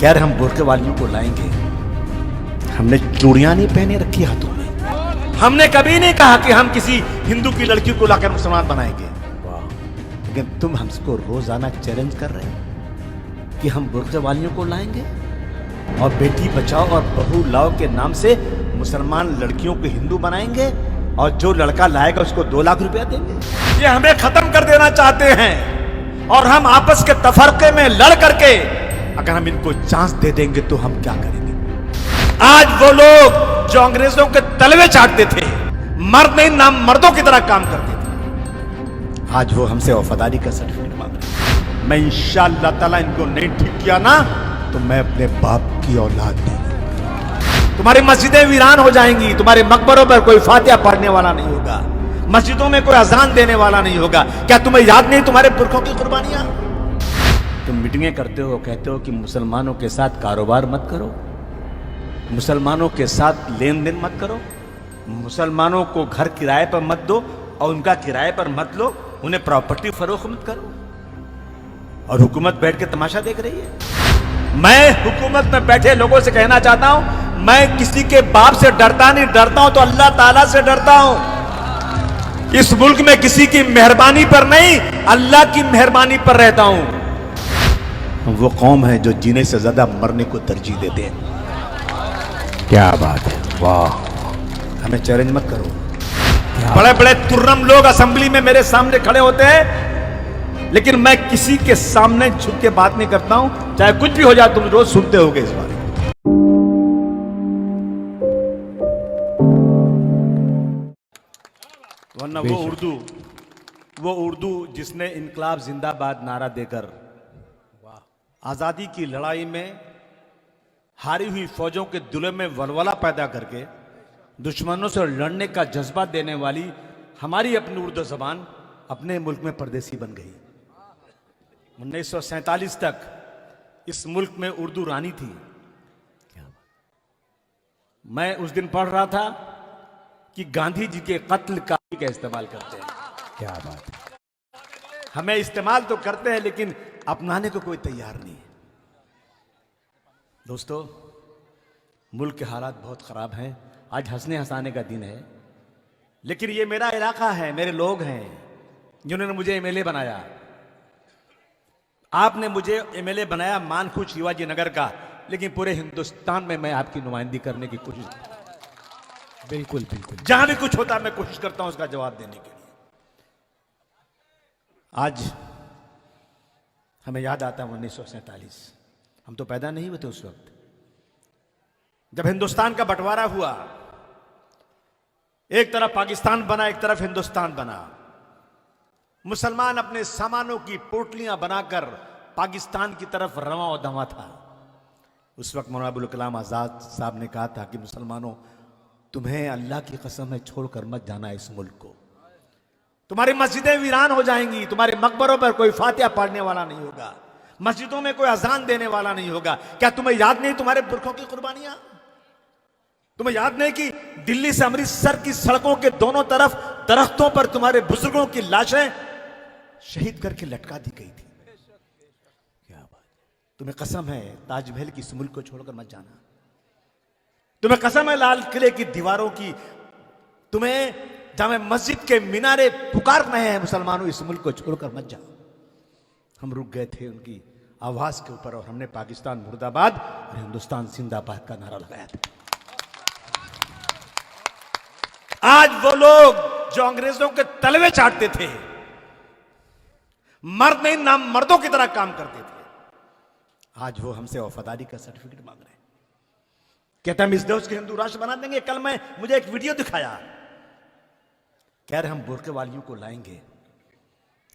कह रहे हम बुर्के वालियों को लाएंगे। हमने चूड़ियां नहीं पहने रखी हाथों में। हमने कभी नहीं कहा कि हम किसी हिंदू की लड़की को लाकर मुसलमान बनाएंगे। लेकिन तुम हमको रोजाना चैलेंज कर रहे हो कि हम बुर्के वालियों को लाएंगे और बेटी बचाओ और बहू लाओ के नाम से मुसलमान लड़कियों को हिंदू बनाएंगे, और जो लड़का लाएगा उसको 2 लाख रुपया देंगे। ये हमें खत्म कर देना चाहते हैं, और हम आपस के तफरके में लड़ करके अगर हम इनको चांस दे देंगे तो हम क्या करेंगे। आज वो लोग जो अंग्रेजों के तलवे चाटते थे, मर्द नहीं नाम मर्दों की तरह काम करते थे, आज वो हमसे वफादारी का सर्टिफिकेट मांग रहे हैं। मैं इंशाअल्लाह ताला इनको नहीं ठीक किया ना तो मैं अपने बाप की औलाद दूंगा। तुम्हारी मस्जिदें वीरान हो जाएंगी, तुम्हारे मकबरों पर कोई फातिहा पढ़ने वाला नहीं होगा, मस्जिदों में कोई अजान देने वाला नहीं होगा। क्या तुम्हें याद नहीं तुम्हारे पुरखों की कुर्बानियां? तुम मीटिंगें करते हो, कहते हो कि मुसलमानों के साथ कारोबार मत करो, मुसलमानों के साथ लेन देन मत करो, मुसलमानों को घर किराए पर मत दो और उनका किराए पर मत लो, उन्हें प्रॉपर्टी फरोख्त मत करो, और हुकूमत बैठ के तमाशा देख रही है। मैं हुकूमत में बैठे लोगों से कहना चाहता हूं, मैं किसी के बाप से डरता नहीं, डरता हूं तो अल्लाह ताला से डरता हूं। इस मुल्क में किसी की मेहरबानी पर नहीं, अल्लाह की मेहरबानी पर रहता हूं। वो कौम है जो जीने से ज्यादा मरने को तरजीह देते हैं। क्या बात है, वाह। हमें चैलेंज मत करो। बड़े बड़े तुर्रम लोग असेंबली में मेरे सामने खड़े होते हैं, लेकिन मैं किसी के सामने झुक के बात नहीं करता हूं, चाहे कुछ भी हो जाए। तुम रोज सुनते होगे इस बारे में। वरना वो उर्दू जिसने इनकलाब जिंदाबाद नारा देकर आजादी की लड़ाई में हारी हुई फौजों के दिलों में वलवला पैदा करके दुश्मनों से लड़ने का जज्बा देने वाली हमारी अपनी उर्दू जबान अपने मुल्क में परदेसी बन गई। 1947 तक इस मुल्क में उर्दू रानी थी। मैं उस दिन पढ़ रहा था कि गांधी जी के कत्ल का इस्तेमाल करते हैं। क्या बात है। हमें इस्तेमाल तो करते हैं लेकिन अपनाने को कोई तैयार नहीं है। दोस्तों, मुल्क के हालात बहुत खराब हैं। आज हंसने हंसाने का दिन है, लेकिन ये मेरा इलाका है, मेरे लोग हैं जिन्होंने मुझे एमएलए बनाया। आपने मुझे एमएलए बनाया मानखू शिवाजी नगर का, लेकिन पूरे हिंदुस्तान में मैं आपकी नुमाइंदगी करने की कोशिश, बिल्कुल बिल्कुल, जहां भी कुछ होता है मैं कोशिश करता हूं उसका जवाब देने के लिए। आज हमें याद आता है 1947, हम तो पैदा नहीं हुए थे उस वक्त, जब हिंदुस्तान का बंटवारा हुआ। एक तरफ पाकिस्तान बना, एक तरफ हिंदुस्तान बना। मुसलमान अपने सामानों की पोटलियां बनाकर पाकिस्तान की तरफ रवां और दवा था। उस वक्त मौलाना अबुल कलाम आजाद साहब ने कहा था कि मुसलमानों, तुम्हें अल्लाह की कसम है छोड़कर मत जाना इस मुल्क को। तुम्हारी मस्जिदें वीरान हो जाएंगी, तुम्हारे मकबरों पर कोई फातिहा पढ़ने वाला नहीं होगा, मस्जिदों में कोई अजान देने वाला नहीं होगा। क्या तुम्हें याद नहीं तुम्हारे पुरखों की कुर्बानियां? तुम्हें याद नहीं कि दिल्ली से अमृतसर की सड़कों के दोनों तरफ दरख्तों पर तुम्हारे बुजुर्गों की लाशें शहीद करके लटका दी गई थी? क्या बात। तुम्हें कसम है ताजमहल की इस मुल्क को छोड़कर मत जाना। तुम्हें कसम है लाल किले की दीवारों की, तुम्हें जामे मस्जिद के मीनारे पुकार रहे हैं मुसलमानों, इस मुल्क को छोड़कर मत जाओ। हम रुक गए थे उनकी आवाज के ऊपर, और हमने पाकिस्तान मुर्दाबाद और हिंदुस्तान जिंदाबाद का नारा लगाया था। आज वो लोग जो अंग्रेजों के तलवे चाटते थे, मर्द नहीं नाम मर्दों की तरह काम करते थे, आज वो हमसे वफादारी का सर्टिफिकेट मांग रहे हैं। कहते हम इस देश के हिंदू राष्ट्र बना देंगे। कल मुझे एक वीडियो दिखाया, कह रहे हम बुर्के वालियों को लाएंगे।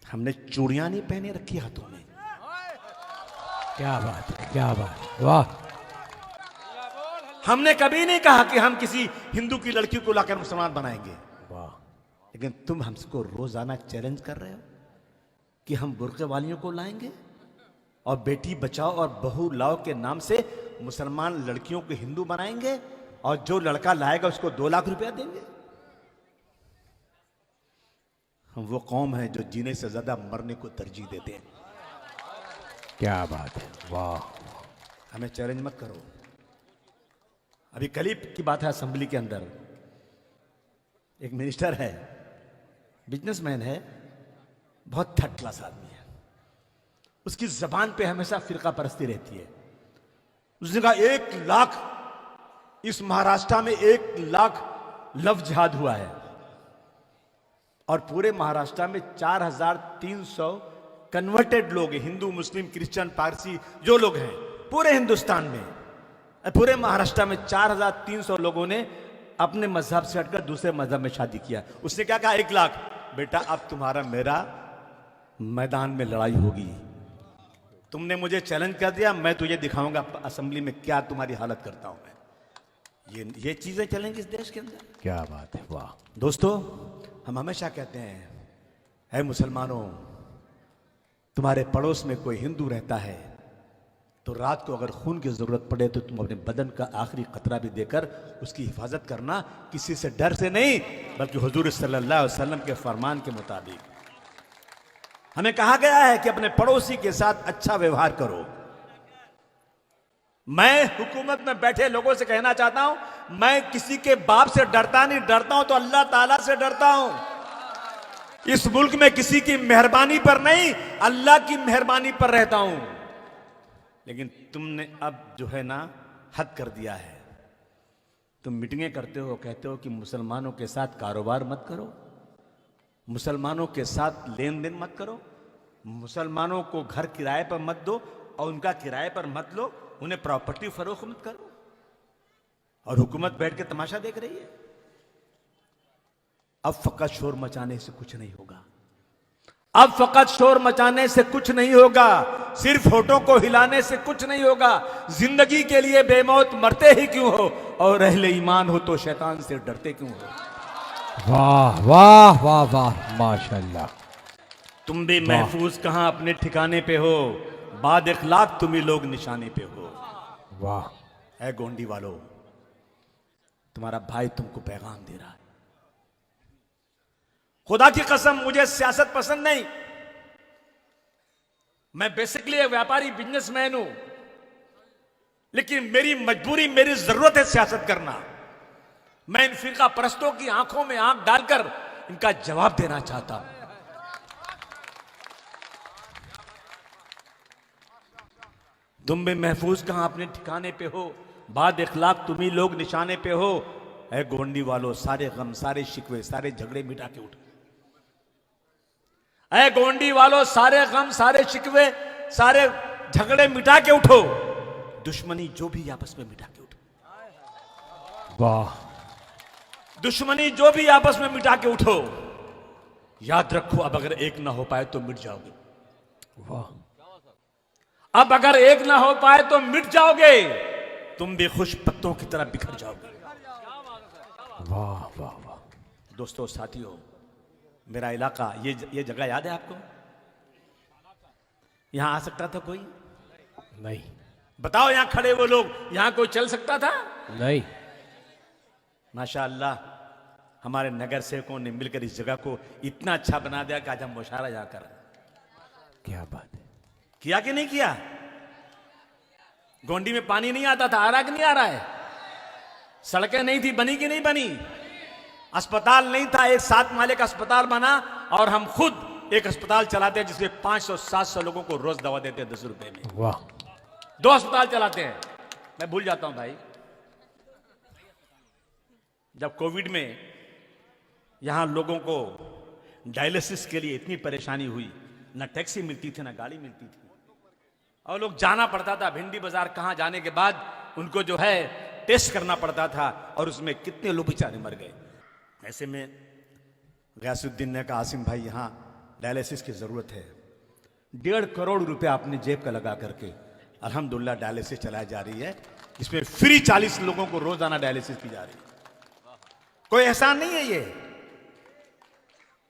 हमने चूड़ियां नहीं पहने रखी हाथों में। क्या बात है, क्या बात है, वाह। हमने कभी नहीं कहा कि हम किसी हिंदू की लड़की को लाकर मुसलमान बनाएंगे। वाह। लेकिन तुम हमको रोजाना चैलेंज कर रहे हो कि हम बुर्के वालियों को लाएंगे और बेटी बचाओ और बहू लाओ के नाम से मुसलमान लड़कियों को हिंदू बनाएंगे, और जो लड़का लाएगा उसको 2 लाख रुपया देंगे। हम वो कौम है जो जीने से ज्यादा मरने को तरजीह देते हैं। क्या बात है, वाह। हमें चैलेंज मत करो। अभी कल की बात है, असेंबली के अंदर एक मिनिस्टर है, बिजनेसमैन है, बहुत थर्ड क्लास आदमी है, उसकी जबान पे हमेशा फिरका परस्ती रहती है। उसने कहा 1 लाख, इस महाराष्ट्र में 1 लाख लव जिहाद हुआ है और पूरे महाराष्ट्र में 4300 कन्वर्टेड लोग हैं, हिंदू मुस्लिम क्रिश्चियन पारसी जो लोग हैं पूरे हिंदुस्तान में, पूरे महाराष्ट्र में 4300 लोगों ने अपने मजहब से हटकर दूसरे मजहब में शादी किया। उसने क्या कहा, 1 लाख, बेटा अब तुम्हारा मेरा मैदान में लड़ाई होगी। तुमने मुझे चैलेंज कर दिया, मैं तुझे दिखाऊंगा असेंबली में क्या तुम्हारी हालत करता हूं मैं। ये चीजें चलेंगी इस देश के अंदर। क्या बात है, वाह। दोस्तों, हम हमेशा कहते हैं, ऐ मुसलमानों, तुम्हारे पड़ोस में कोई हिंदू रहता है तो रात को अगर खून की जरूरत पड़े तो तुम अपने बदन का आखिरी कतरा भी देकर उसकी हिफाजत करना, किसी से डर से नहीं बल्कि हुजूर सल्लल्लाहु अलैहि वसल्लम के फरमान के मुताबिक। हमें कहा गया है कि अपने पड़ोसी के साथ अच्छा व्यवहार करो। मैं हुकूमत में बैठे लोगों से कहना चाहता हूं, मैं किसी के बाप से डरता नहीं, डरता हूं तो अल्लाह ताला से डरता हूं। इस मुल्क में किसी की मेहरबानी पर नहीं, अल्लाह की मेहरबानी पर रहता हूं। लेकिन तुमने अब जो है ना हद कर दिया है। तुम मीटिंगें करते हो, कहते हो कि मुसलमानों के साथ कारोबार मत करो, मुसलमानों के साथ लेन देन मत करो, मुसलमानों को घर किराए पर मत दो और उनका किराए पर मत लो, उन्हें प्रॉपर्टी फरोख्त मत करो, और हुकूमत बैठ के तमाशा देख रही है। अब फकत शोर मचाने से कुछ नहीं होगा, अब फकत शोर मचाने से कुछ नहीं होगा, सिर्फ होठों को हिलाने से कुछ नहीं होगा। जिंदगी के लिए बेमौत मरते ही क्यों हो, और अहले ईमान हो तो शैतान से डरते क्यों हो। वाह वाह वाह वाह, माशाल्लाह। तुम भी महफूज कहां अपने ठिकाने पे हो, बाद इखलाक तुम ही लोग निशाने पे हो। वाह। ऐ गोंडी वालों, तुम्हारा भाई तुमको पैगाम दे रहा है। खुदा की कसम, मुझे सियासत पसंद नहीं। मैं बेसिकली एक व्यापारी बिजनेसमैन हूं, लेकिन मेरी मजबूरी, मेरी जरूरत है सियासत करना। मैं इन फिरका परस्तों की आंखों में आंख डालकर इनका जवाब देना चाहता हूं। तुम भी महफूज कहां अपने ठिकाने पे हो, बाद इखलाक तुम ही लोग निशाने पे हो। ऐ गोंडी वालों, सारे गम, सारे शिकवे, सारे झगड़े मिटा के उठो। ऐ गोंडी वालों, सारे गम, सारे शिकवे, सारे झगड़े मिटा के उठो। दुश्मनी जो भी आपस में मिटा के उठो। वाह। दुश्मनी जो भी आपस में मिटा के उठो। याद रखो, अब अगर एक ना हो पाए तो मिट जाओगे। वाह। अब अगर एक ना हो पाए तो मिट जाओगे, तुम भी खुश पत्तों की तरह बिखर जाओगे। वाह वाह वाह। दोस्तों, साथियों, मेरा इलाका, ये जगह याद है आपको? यहां आ सकता था कोई? नहीं। बताओ, यहां खड़े वो लोग, यहां कोई चल सकता था? नहीं। माशाअल्लाह, हमारे नगर सेवकों ने मिलकर इस जगह को इतना अच्छा बना दिया कि आज हम मुशारा जाकर। क्या बात है। किया कि नहीं किया? गोंडी में पानी नहीं आता था, आ रहा कि नहीं आ रहा है? सड़कें नहीं थी, बनी कि नहीं बनी? अस्पताल नहीं था, एक 7 माले का अस्पताल बना, और हम खुद एक अस्पताल चलाते हैं जिसमें 500-700 लोगों को रोज दवा देते हैं 10 रुपए में। वाह। 2 अस्पताल चलाते हैं। मैं भूल जाता हूं भाई, जब कोविड में यहां लोगों को डायलिसिस के लिए इतनी परेशानी हुई, ना टैक्सी मिलती थी, ना गाड़ी मिलती थी, और लोग जाना पड़ता था भिंडी बाजार। कहां जाने के बाद उनको जो है टेस्ट करना पड़ता था, और उसमें कितने लोग बेचारे मर गए। ऐसे में गयासुद्दीन ने कहा, आसिम भाई, यहां डायलिसिस की जरूरत है। 1.5 करोड़ रुपया अपने जेब का लगा करके अल्हम्दुलिल्लाह डायलिसिस चलाई जा रही है, जिसमें फ्री 40 लोगों को रोजाना डायलिसिस की जा रही है। कोई एहसान नहीं है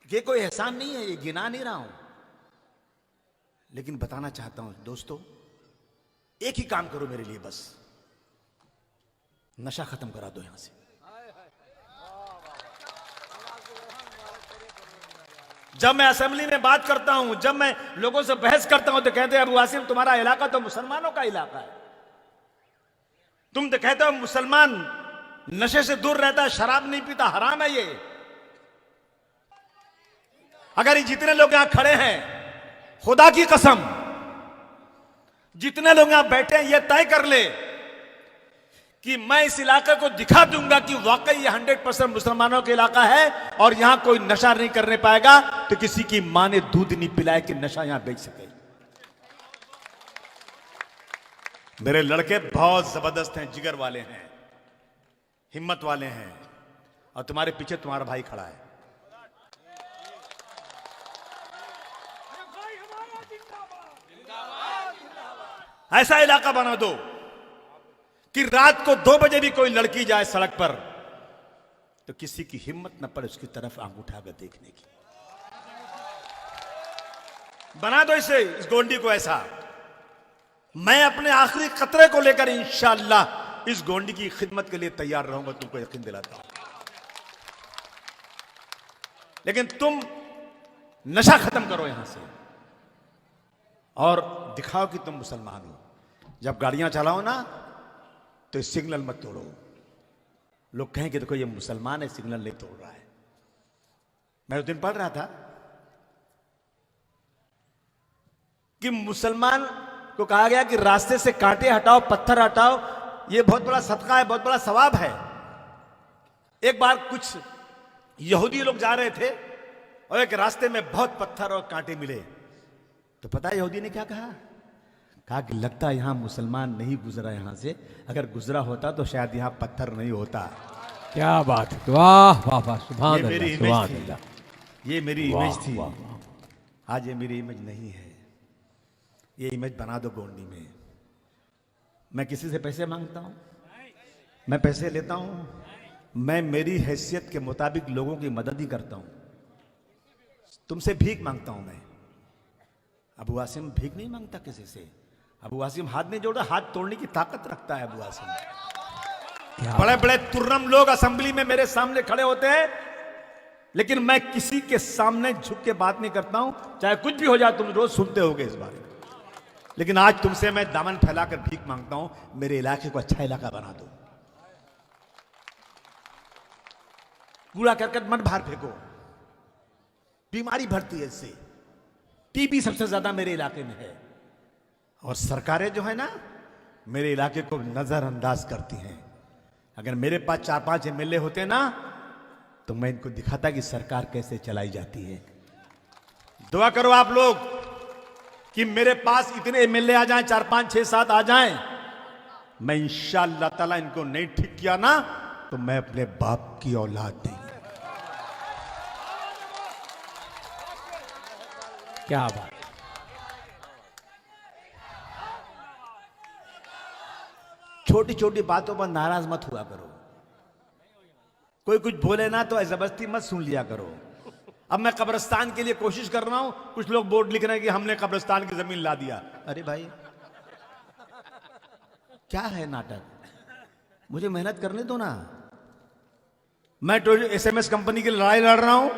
ये कोई एहसान नहीं है, ये गिना नहीं रहा हूं, लेकिन बताना चाहता हूं दोस्तों, एक ही काम करो मेरे लिए, बस नशा खत्म करा दो यहां से। जब मैं असेंबली में बात करता हूं, जब मैं लोगों से बहस करता हूं, तो कहते हैं अबू आसिम, तुम्हारा इलाका तो मुसलमानों का इलाका है, तुम तो कहते हो मुसलमान नशे से दूर रहता है, शराब नहीं पीता, हराम है ये। अगर ये जितने लोग यहां खड़े हैं, खुदा की कसम, जितने लोग यहां बैठे हैं, ये तय कर ले कि मैं इस इलाके को दिखा दूंगा कि वाकई ये 100% मुसलमानों का इलाका है और यहां कोई नशा नहीं करने पाएगा, तो किसी की मां ने दूध नहीं पिलाया कि नशा यहां बेच सके। मेरे लड़के बहुत जबरदस्त हैं, जिगर वाले हैं, हिम्मत वाले हैं, और तुम्हारे पीछे तुम्हारा भाई खड़ा है। ऐसा इलाका बना दो कि रात को 2 बजे भी कोई लड़की जाए सड़क पर तो किसी की हिम्मत न पड़े उसकी तरफ आंख उठाकर देखने की। बना दो इसे, इस गोंडी को ऐसा। मैं अपने आखिरी कतरे को लेकर इंशाअल्लाह इस गोंडी की खिदमत के लिए तैयार रहूंगा, तुमको यकीन दिलाता हूं। लेकिन तुम नशा खत्म करो यहां से और दिखाओ कि तुम मुसलमान हो। जब गाड़ियां चलाओ ना तो सिग्नल मत तोड़ो। लोग कहें कि देखो ये मुसलमान है, सिग्नल नहीं तोड़ रहा है। मैं उस दिन पढ़ रहा था कि मुसलमान को कहा गया कि रास्ते से कांटे हटाओ, पत्थर हटाओ, ये बहुत बड़ा सदका है, बहुत बड़ा सवाब है। एक बार कुछ यहूदी लोग जा रहे थे और एक रास्ते में बहुत पत्थर और कांटे मिले, तो पता है यहूदी ने क्या कहा? कहा कि लगता है यहां मुसलमान नहीं गुजरा यहां से, अगर गुजरा होता तो शायद यहां पत्थर नहीं होता। क्या बात है, वाह वाह वाह, सुभान ये मेरी अल्लाह, सुभान इमेज अल्लाह। थी, ये मेरी इमेज थी। वाह, वाह। आज ये मेरी इमेज नहीं है। ये इमेज बना दो गोंडी में। मैं किसी से पैसे मांगता हूं? मैं पैसे लेता हूं? मैं मेरी हैसियत के मुताबिक लोगों की मदद ही करता हूं। तुमसे भीख मांगता हूं मैं। अबू आसिम भीख नहीं मांगता किसी से। अबू आसिम हाथ नहीं जोड़ता, हाथ तोड़ने की ताकत रखता है अबू आसिम। बड़े बड़े तुर्रम लोग असेंबली में मेरे सामने खड़े होते हैं, लेकिन मैं किसी के सामने झुक के बात नहीं करता हूं, चाहे कुछ भी हो जाए। तुम रोज सुनते होगे इस बारे में, लेकिन आज तुमसे मैं दामन फैलाकर भीख मांगता हूं, मेरे इलाके को अच्छा इलाका बना दो। कूड़ा करकट मत बाहर फेंको, बीमारी बढ़ती है इससे। टीबी सबसे ज्यादा मेरे इलाके में है, और सरकारें जो है ना मेरे इलाके को नजरअंदाज करती हैं। अगर मेरे पास 4-5 एमएलए होते ना तो मैं इनको दिखाता कि सरकार कैसे चलाई जाती है। दुआ करो आप लोग कि मेरे पास इतने एमएलए आ जाएं, 4, 5, 6, 7 आ जाएं। मैं इंशाअल्लाह ताला इनको नहीं ठीक किया ना तो मैं अपने बाप की औलाद नहीं। क्या बात। छोटी छोटी बातों पर नाराज मत हुआ करो। कोई कुछ बोले ना तो जबरदस्ती मत सुन लिया करो। अब मैं कब्रिस्तान के लिए कोशिश कर रहा हूं, कुछ लोग बोर्ड लिख रहे हैं कि हमने कब्रिस्तान की जमीन ला दिया। अरे भाई क्या है नाटक? मुझे मेहनत करने दो ना। मैं तो एसएमएस कंपनी की लड़ाई लड़ रहा हूं,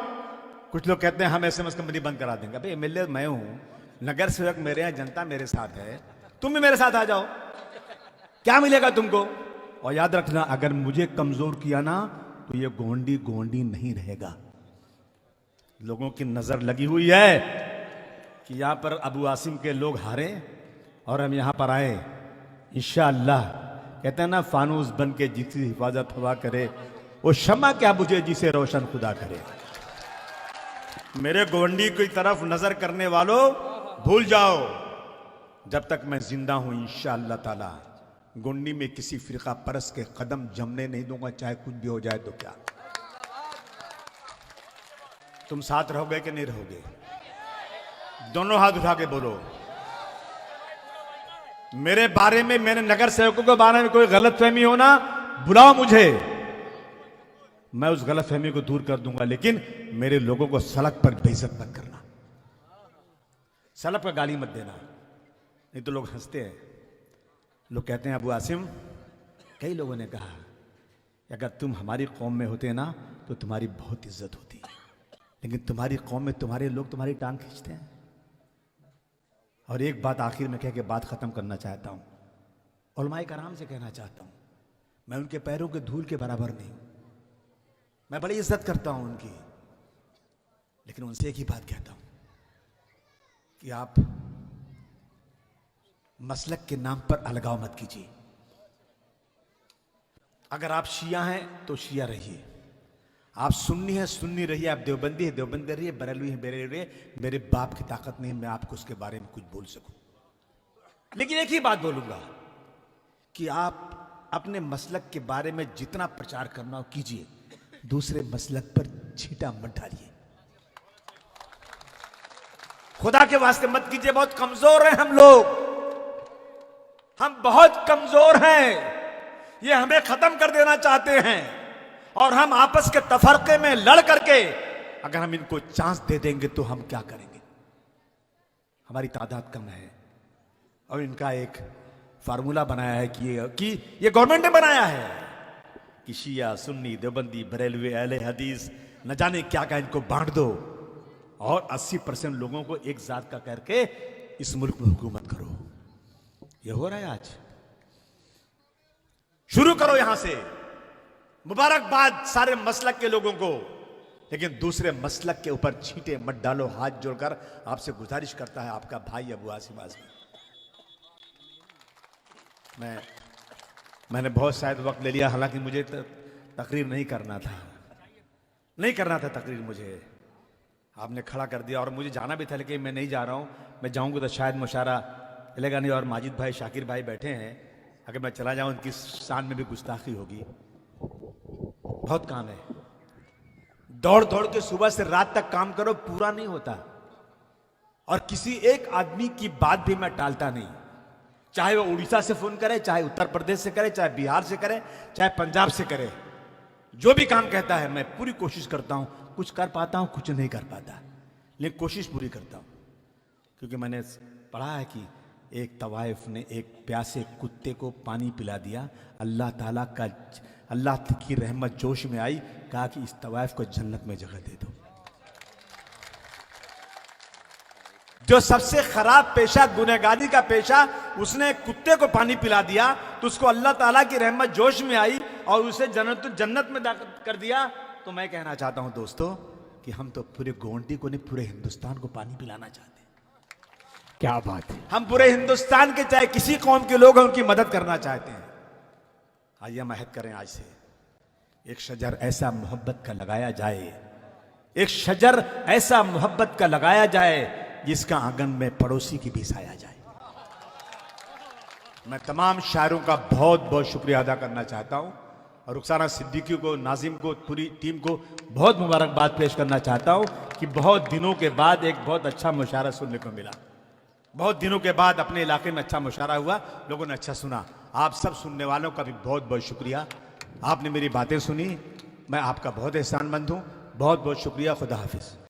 कुछ लोग कहते हैं हम एसएमएस कंपनी बंद करा देंगे। भाई एमएलए मैं हूं, नगर सेवक मेरे हैं, जनता मेरे साथ है, तुम भी मेरे साथ आ जाओ, क्या मिलेगा तुमको? और याद रखना, अगर मुझे कमजोर किया ना तो ये गोंडी गोंडी नहीं रहेगा। लोगों की नजर लगी हुई है कि यहां पर अबू आसिम के लोग हारे और हम यहां पर आए। इंशाअल्लाह कहते हैं ना, फानूस बन के जिसकी हिफाजत हवा करे, वो शम्मा क्या बुझे जिसे रोशन खुदा करे। मेरे गोंडी की तरफ नजर करने वालों भूल जाओ, जब तक मैं जिंदा हूं इंशाअल्लाह ताला गोंडी में किसी फिरका परस के कदम जमने नहीं दूंगा, चाहे कुछ भी हो जाए तो क्या। तुम साथ रहोगे कि नहीं रहोगे? दोनों हाथ उठा के बोलो। मेरे बारे में, मेरे नगर सेवकों के बारे में कोई गलतफहमी हो ना, बुलाओ मुझे, मैं उस गलतफहमी को दूर कर दूंगा। लेकिन मेरे लोगों को सड़क पर बेइज्जत मत करना, सड़क पर गाली मत देना, नहीं तो लोग हंसते हैं। लोग कहते हैं अबू आसिम, कई लोगों ने कहा अगर तुम हमारी कौम में होते ना तो तुम्हारी बहुत इज्जत होती, लेकिन तुम्हारी कौम में तुम्हारे लोग तुम्हारी टांग खींचते हैं। और एक बात आखिर में कह के बात खत्म करना चाहता हूं, उलमाए कराम से कहना चाहता हूं, मैं उनके पैरों के धूल के बराबर नहीं हूं। मैं बड़ी इज्जत करता हूं उनकी, लेकिन उनसे एक ही बात कहता हूं कि आप मसलक के नाम पर अलगाव मत कीजिए। अगर आप शिया हैं तो शिया रहिए, आप सुन्नी हैं सुन्नी रहिए, आप देवबंदी है देवबंदी रहिए, बरेलवी है बरेलवी रहिए। मेरे बाप की ताकत नहीं मैं आपको उसके बारे में कुछ बोल सकूं, लेकिन एक ही बात बोलूंगा कि आप अपने मसलक के बारे में जितना प्रचार करना हो कीजिए, दूसरे मसलक पर छींटा मत डालिए। खुदा के वास्ते मत कीजिए। बहुत कमजोर हैं हम लोग, हम बहुत कमजोर हैं। ये हमें खत्म कर देना चाहते हैं और हम आपस के तफरके में लड़ करके अगर हम इनको चांस दे देंगे तो हम क्या करेंगे? हमारी तादाद कम है और इनका एक फार्मूला बनाया है कि ये गवर्नमेंट ने बनाया है कि शिया सुन्नी देवबंदी बरेलवी अहले हदीस न जाने क्या क्या इनको बांट दो और 80% लोगों को एक जात का करके इस मुल्क में हुकूमत करो। ये हो रहा है आज। शुरू करो यहां से। मुबारकबाद सारे मसलक के लोगों को, लेकिन दूसरे मसलक के ऊपर छींटे मत डालो। हाथ जोड़कर आपसे गुजारिश करता है आपका भाई अबू आसिम आजमी। मैंने बहुत शायद वक्त ले लिया, हालांकि मुझे तकरीर नहीं करना था तकरीर मुझे आपने खड़ा कर दिया और मुझे जाना भी था, लेकिन मैं नहीं जा रहा हूं। मैं जाऊंगा तो शायद मुशारा चलेगा नहीं और माजिद भाई शाकिर भाई बैठे हैं, अगर मैं चला जाऊं उनकी शान में भी गुस्ताखी होगी। बहुत काम है, दौड़ दौड़ के सुबह से रात तक काम करो, पूरा नहीं होता। और किसी एक आदमी की बात भी मैं टालता नहीं, चाहे वो उड़ीसा से फोन करे, चाहे उत्तर प्रदेश से करे, चाहे बिहार से करे, चाहे पंजाब से करे। जो भी काम कहता है मैं पूरी कोशिश करता हूं। कुछ कर पाता हूं, कुछ नहीं कर पाता, लेकिन कोशिश पूरी करता हूं। क्योंकि मैंने पढ़ा है कि एक तवाइफ ने एक प्यासे कुत्ते को पानी पिला दिया, अल्लाह की रहमत जोश में आई, कहा कि इस तवाइफ को जन्नत में जगह दे दो। जो सबसे खराब पेशा गुनहगारी का पेशा, उसने कुत्ते को पानी पिला दिया तो उसको अल्लाह ताला की रहमत जोश में आई और उसे जन्नत में दाखिल कर दिया। तो मैं कहना चाहता हूं दोस्तों कि हम तो पूरे गोंडी को नहीं, पूरे हिंदुस्तान को पानी पिलाना चाहते हैं। क्या बात है। हम पूरे हिंदुस्तान के चाहे किसी कौम के लोग हैं उनकी मदद करना चाहते हैं। आइए हम अहद करें आज से, एक शजर ऐसा मोहब्बत का लगाया जाए, एक शजर ऐसा मोहब्बत का लगाया जाए जिसका आंगन में पड़ोसी की भी साया जाए। मैं तमाम शायरों का बहुत बहुत शुक्रिया अदा करना चाहता हूं और रुखसाना सिद्दीकी को, नाजिम को, पूरी टीम को बहुत मुबारकबाद पेश करना चाहता हूं कि बहुत दिनों के बाद एक बहुत अच्छा मुशायरा सुनने को मिला। बहुत दिनों के बाद अपने इलाके में अच्छा मुशायरा हुआ, लोगों ने अच्छा सुना। आप सब सुनने वालों का भी बहुत बहुत शुक्रिया। आपने मेरी बातें सुनी, मैं आपका बहुत एहसानमंद हूं। बहुत बहुत शुक्रिया। खुदा हाफिज।